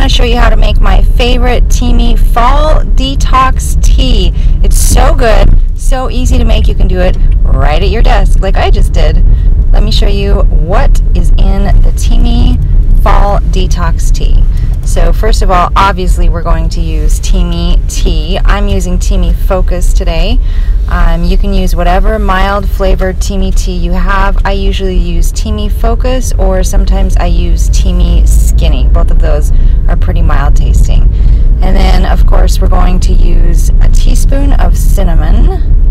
to show you how to make my favorite Teami Fall Detox Tea. It's so good, so easy to make. You can do it right at your desk like I just did. Let me show you what is in the Teami Fall Detox Tea. So first of all, obviously we're going to use Teami tea. I'm using Teami Focus today. You can use whatever mild flavored Teami tea you have. I usually use Teami Focus, or sometimes I use Teami Skinny. Both of those are pretty mild tasting. And then of course we're going to use a teaspoon of cinnamon.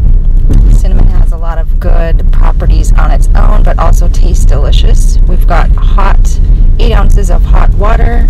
Cinnamon has a lot of good properties on its own, but also tastes delicious. We've got 8 ounces of hot water,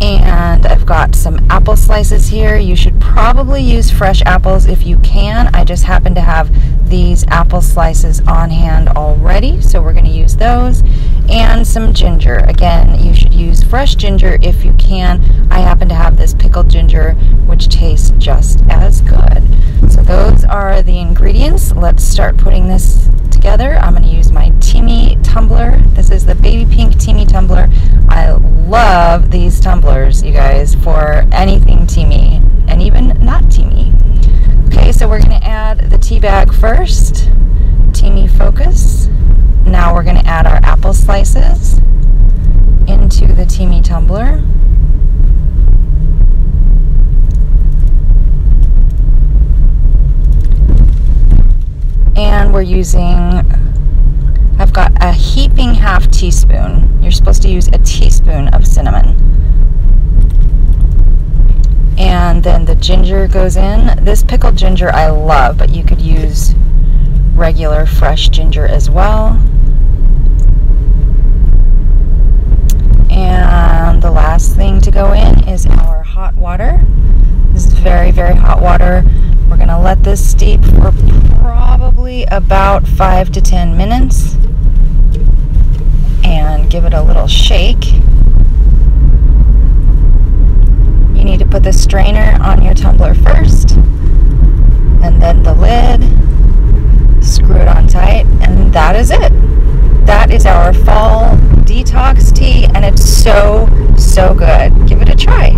and I've got some apple slices here. You should probably use fresh apples if you can. I just happen to have these apple slices on hand already, so we're going to use those. And some ginger. Again, you should use fresh ginger if you can. I happen to have this pickled ginger, which tastes just as good. So those are the ingredients. Let's start putting this together. I'm going to use my Teami tumbler. This is the baby pink Teami tumbler. I love these tumblers, you guys, for anything Teami, and even not Teami. Okay, so we're going to add the tea bag first, Teami Focus. Now we're going to add our apple slices into the Teami tumbler. And we're using, I've got a heaping half teaspoon. You're supposed to use a teaspoon of cinnamon. And then the ginger goes in. This pickled ginger I love, but you could use regular fresh ginger as well. And the last thing to go in is our hot water. This is very, very hot water. We're going to let this steep for probably about 5 to 10 minutes and give it a little shake. You need to put the strainer on your tumbler first, and then the lid. Screw it on tight, and that is it. That is our fall detox tea, and it's so, so good. Give it a try.